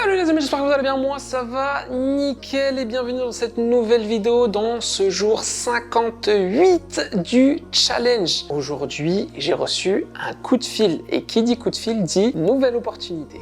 Salut les amis, j'espère que vous allez bien, moi ça va nickel et bienvenue dans cette nouvelle vidéo dans ce jour 58 du challenge. Aujourd'hui, j'ai reçu un coup de fil et qui dit coup de fil dit nouvelle opportunité.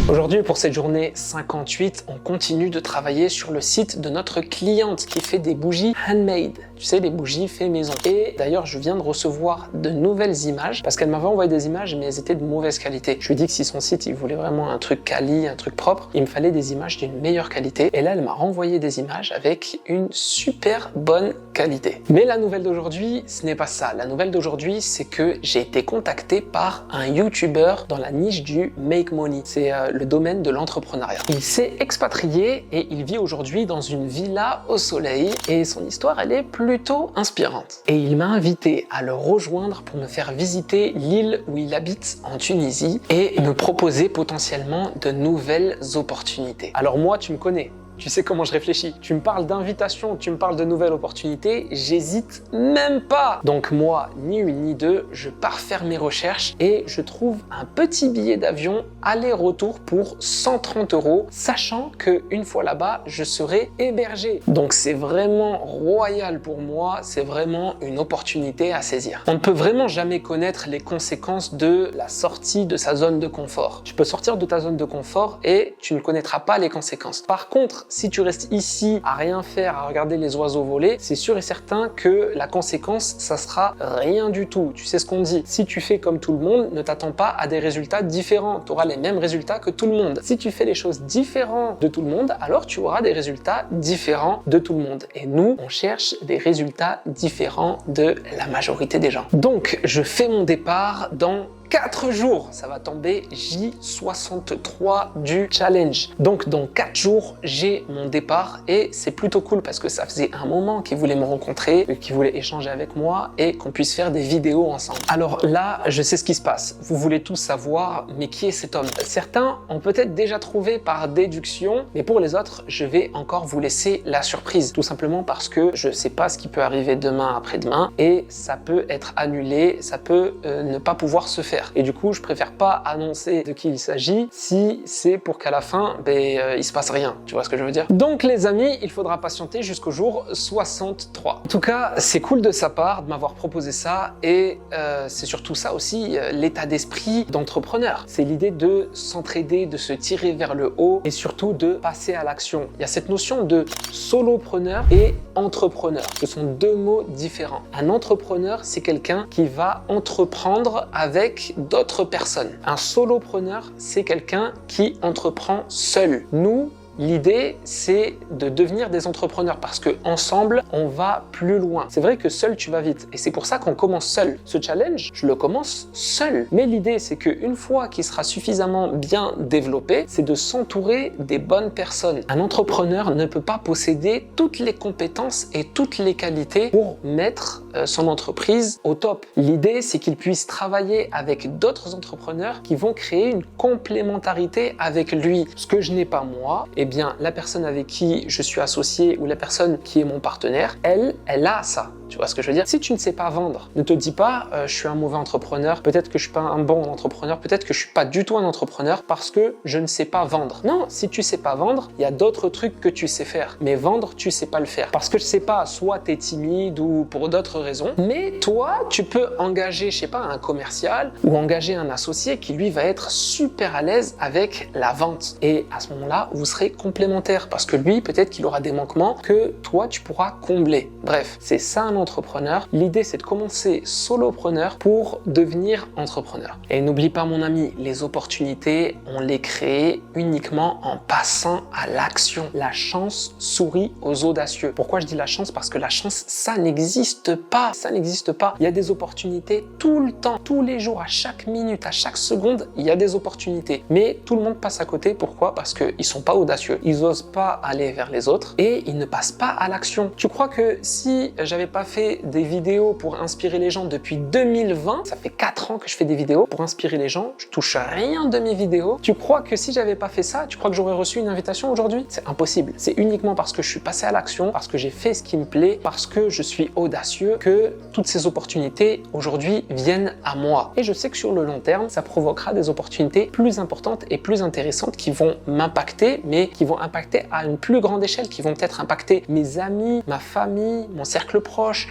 Aujourd'hui, pour cette journée 58, on continue de travailler sur le site de notre cliente qui fait des bougies handmade. Tu sais, les bougies fait maison. Et d'ailleurs, je viens de recevoir de nouvelles images parce qu'elle m'avait envoyé des images, mais elles étaient de mauvaise qualité. Je lui ai dit que si son site, il voulait vraiment un truc quali, un truc propre, il me fallait des images d'une meilleure qualité. Et là, elle m'a renvoyé des images avec une super bonne qualité. Mais la nouvelle d'aujourd'hui, ce n'est pas ça. La nouvelle d'aujourd'hui, c'est que j'ai été contacté par un YouTuber dans la niche du make money. C'est le domaine de l'entrepreneuriat. Il s'est expatrié et il vit aujourd'hui dans une villa au soleil et son histoire, elle est plutôt inspirante. Et il m'a invité à le rejoindre pour me faire visiter l'île où il habite en Tunisie et me proposer potentiellement de nouvelles opportunités. Alors moi, tu me connais. Tu sais comment je réfléchis. Tu me parles d'invitation, tu me parles de nouvelles opportunités, j'hésite même pas. Donc moi, ni une ni deux, je pars faire mes recherches et je trouve un petit billet d'avion aller-retour pour 130 €, sachant qu'une fois là-bas, je serai hébergé. Donc c'est vraiment royal pour moi, c'est vraiment une opportunité à saisir. On ne peut vraiment jamais connaître les conséquences de la sortie de sa zone de confort. Tu peux sortir de ta zone de confort et tu ne connaîtras pas les conséquences. Par contre, si tu restes ici à rien faire, à regarder les oiseaux voler, c'est sûr et certain que la conséquence, ça sera rien du tout. Tu sais ce qu'on dit. Si tu fais comme tout le monde, ne t'attends pas à des résultats différents. Tu auras les mêmes résultats que tout le monde. Si tu fais les choses différentes de tout le monde, alors tu auras des résultats différents de tout le monde. Et nous, on cherche des résultats différents de la majorité des gens. Donc, je fais mon départ dans 4 jours, ça va tomber J63 du challenge. Donc dans 4 jours, j'ai mon départ et c'est plutôt cool parce que ça faisait un moment qu'il voulait me rencontrer, qu'il voulait échanger avec moi et qu'on puisse faire des vidéos ensemble. Alors là, je sais ce qui se passe. Vous voulez tous savoir, mais qui est cet homme? Certains ont peut-être déjà trouvé par déduction, mais pour les autres, je vais encore vous laisser la surprise. Tout simplement parce que je sais pas ce qui peut arriver demain, après-demain et ça peut être annulé, ça peut ne pas pouvoir se faire. Et du coup, je préfère pas annoncer de qui il s'agit si c'est pour qu'à la fin, il se passe rien. Tu vois ce que je veux dire? Donc les amis, il faudra patienter jusqu'au jour 63. En tout cas, c'est cool de sa part de m'avoir proposé ça et c'est surtout ça aussi, l'état d'esprit d'entrepreneur. C'est l'idée de s'entraider, de se tirer vers le haut et surtout de passer à l'action. Il y a cette notion de solopreneur et entrepreneur. Ce sont deux mots différents. Un entrepreneur, c'est quelqu'un qui va entreprendre avec d'autres personnes. Un solopreneur, c'est quelqu'un qui entreprend seul. Nous, l'idée, c'est de devenir des entrepreneurs parce que ensemble, on va plus loin. C'est vrai que seul, tu vas vite et c'est pour ça qu'on commence seul. Ce challenge, je le commence seul. Mais l'idée, c'est qu'une fois qu'il sera suffisamment bien développé, c'est de s'entourer des bonnes personnes. Un entrepreneur ne peut pas posséder toutes les compétences et toutes les qualités pour mettre son entreprise au top. L'idée, c'est qu'il puisse travailler avec d'autres entrepreneurs qui vont créer une complémentarité avec lui. Ce que je n'ai pas moi, eh bien, la personne avec qui je suis associé ou la personne qui est mon partenaire, elle a ça. Tu vois ce que je veux dire? Si tu ne sais pas vendre, ne te dis pas je suis un mauvais entrepreneur, peut-être que je suis pas un bon entrepreneur, peut-être que je suis pas du tout un entrepreneur parce que je ne sais pas vendre. Non, si tu sais pas vendre, il y a d'autres trucs que tu sais faire. Mais vendre, tu sais pas le faire. Parce que je sais pas, soit tu es timide ou pour d'autres raisons, mais toi, tu peux engager, je sais pas, un commercial ou engager un associé qui lui va être super à l'aise avec la vente. Et à ce moment-là, vous serez complémentaires parce que lui, peut-être qu'il aura des manquements que toi, tu pourras combler. Bref, c'est ça un entrepreneur. L'idée, c'est de commencer solopreneur pour devenir entrepreneur. Et n'oublie pas, mon ami, les opportunités, on les crée uniquement en passant à l'action. La chance sourit aux audacieux. Pourquoi je dis la chance? Parce que la chance, ça n'existe pas. Ça n'existe pas. Il y a des opportunités tout le temps, tous les jours, à chaque minute, à chaque seconde, il y a des opportunités. Mais tout le monde passe à côté. Pourquoi? Parce qu'ils sont pas audacieux. Ils osent pas aller vers les autres et ils ne passent pas à l'action. Tu crois que si j'avais pas fait des vidéos pour inspirer les gens depuis 2020. Ça fait 4 ans que je fais des vidéos pour inspirer les gens. Je touche à rien de mes vidéos. Tu crois que si j'avais pas fait ça, tu crois que j'aurais reçu une invitation aujourd'hui? C'est impossible. C'est uniquement parce que je suis passé à l'action, parce que j'ai fait ce qui me plaît, parce que je suis audacieux, que toutes ces opportunités aujourd'hui viennent à moi. Et je sais que sur le long terme, ça provoquera des opportunités plus importantes et plus intéressantes qui vont m'impacter, mais qui vont impacter à une plus grande échelle, qui vont peut-être impacter mes amis, ma famille, mon cercle proche,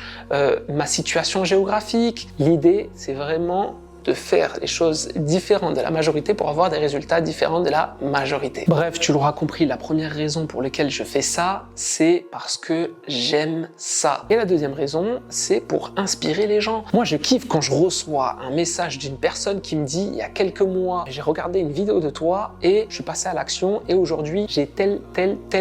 ma situation géographique. L'idée, c'est vraiment de faire les choses différentes de la majorité pour avoir des résultats différents de la majorité. Bref, tu l'auras compris, la première raison pour laquelle je fais ça, c'est parce que j'aime ça. Et la deuxième raison, c'est pour inspirer les gens. Moi, je kiffe quand je reçois un message d'une personne qui me dit, il y a quelques mois, j'ai regardé une vidéo de toi et je suis passé à l'action et aujourd'hui, j'ai tel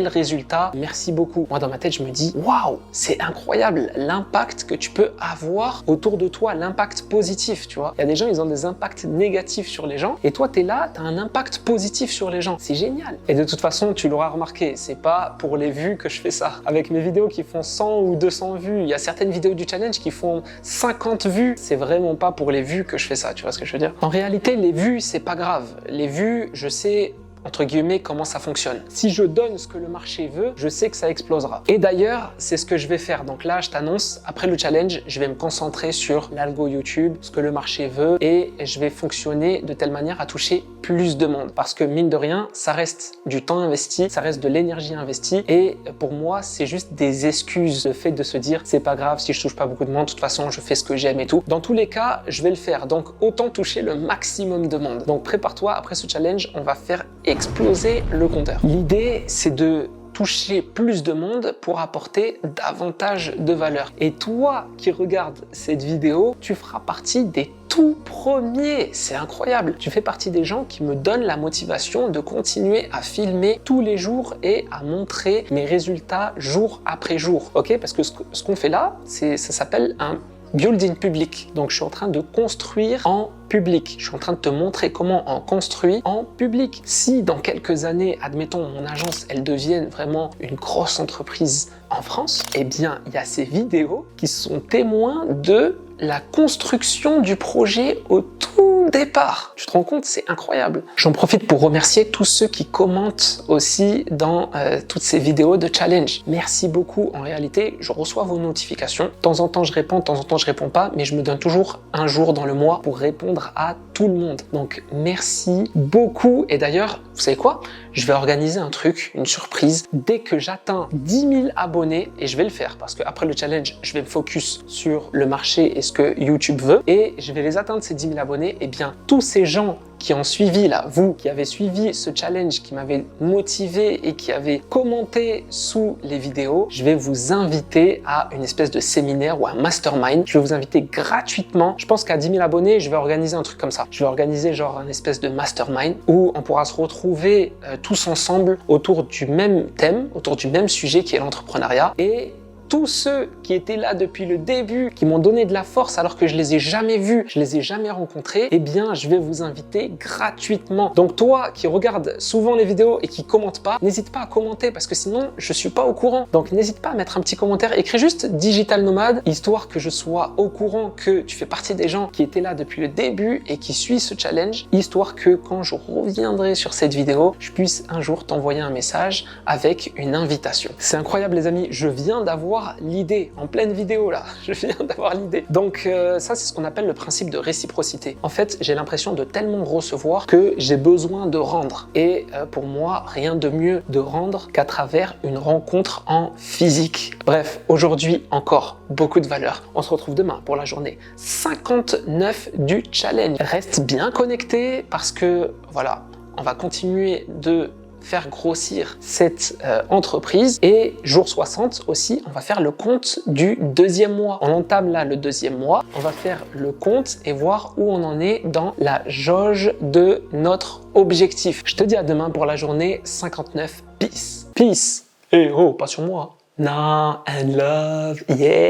résultat. Merci beaucoup. Moi, dans ma tête, je me dis, waouh, c'est incroyable l'impact que tu peux avoir autour de toi, l'impact positif, tu vois. Il y a des gens, ils ont des impacts négatifs sur les gens et toi tu es là, tu as un impact positif sur les gens, c'est génial. Et de toute façon tu l'auras remarqué, c'est pas pour les vues que je fais ça. Avec mes vidéos qui font 100 ou 200 vues, il y a certaines vidéos du challenge qui font 50 vues, c'est vraiment pas pour les vues que je fais ça, tu vois ce que je veux dire. En réalité les vues c'est pas grave, les vues je sais entre guillemets comment ça fonctionne. Si je donne ce que le marché veut, je sais que ça explosera. Et d'ailleurs, c'est ce que je vais faire. Donc là, je t'annonce, après le challenge, je vais me concentrer sur l'algo YouTube, ce que le marché veut et je vais fonctionner de telle manière à toucher plus de monde. Parce que mine de rien, ça reste du temps investi, ça reste de l'énergie investie et pour moi, c'est juste des excuses. Le fait de se dire, c'est pas grave si je touche pas beaucoup de monde, de toute façon, je fais ce que j'aime et tout. Dans tous les cas, je vais le faire. Donc autant toucher le maximum de monde. Donc prépare-toi, après ce challenge, on va faire exploser le compteur. L'idée, c'est de toucher plus de monde pour apporter davantage de valeur. Et toi qui regardes cette vidéo, tu feras partie des tout premiers. C'est incroyable. Tu fais partie des gens qui me donnent la motivation de continuer à filmer tous les jours et à montrer mes résultats jour après jour. Ok? Parce que ce qu'on fait là, ça s'appelle un building public. Donc je suis en train de construire en public. Je suis en train de te montrer comment on construit en public. Si dans quelques années, admettons, mon agence, elle devienne vraiment une grosse entreprise en France, eh bien, il y a ces vidéos qui sont témoins de la construction du projet au tout départ. Tu te rends compte, c'est incroyable. J'en profite pour remercier tous ceux qui commentent aussi dans toutes ces vidéos de challenge. Merci beaucoup. En réalité, je reçois vos notifications. De temps en temps, je réponds, de temps en temps, je réponds pas, mais je me donne toujours un jour dans le mois pour répondre à tout le monde. Donc, merci beaucoup. Et d'ailleurs, vous savez quoi? Je vais organiser un truc, une surprise, dès que j'atteins 10 000 abonnés, et je vais le faire parce qu'après le challenge, je vais me focus sur le marché et ce que YouTube veut, et je vais les atteindre ces 10 000 abonnés, et bien tous ces gens qui ont suivi là, vous qui avez suivi ce challenge, qui m'avez motivé et qui avez commenté sous les vidéos, je vais vous inviter à une espèce de séminaire ou un mastermind. Je vais vous inviter gratuitement. Je pense qu'à 10 000 abonnés, je vais organiser un truc comme ça. Je vais organiser genre un espèce de mastermind où on pourra se retrouver tous ensemble autour du même thème, autour du même sujet qui est l'entrepreneuriat. Et tous ceux qui étaient là depuis le début, qui m'ont donné de la force alors que je les ai jamais vus, je les ai jamais rencontrés, eh bien, je vais vous inviter gratuitement. Donc toi qui regardes souvent les vidéos et qui commente pas, n'hésite pas à commenter parce que sinon, je suis pas au courant. Donc n'hésite pas à mettre un petit commentaire, écris juste Digital Nomade, histoire que je sois au courant que tu fais partie des gens qui étaient là depuis le début et qui suivent ce challenge, histoire que quand je reviendrai sur cette vidéo, je puisse un jour t'envoyer un message avec une invitation. C'est incroyable les amis, je viens d'avoir l'idée en pleine vidéo là, je viens d'avoir l'idée. Donc ça c'est ce qu'on appelle le principe de réciprocité. En fait j'ai l'impression de tellement recevoir que j'ai besoin de rendre et pour moi rien de mieux de rendre qu'à travers une rencontre en physique. Bref, aujourd'hui encore beaucoup de valeur. On se retrouve demain pour la journée 59 du challenge. Reste bien connecté parce que voilà, on va continuer de faire grossir cette entreprise et jour 60 aussi, on va faire le compte du deuxième mois. On entame là le deuxième mois, on va faire le compte et voir où on en est dans la jauge de notre objectif. Je te dis à demain pour la journée 59. Peace. Peace. Et oh, pas sur moi. Nah and love, yeah.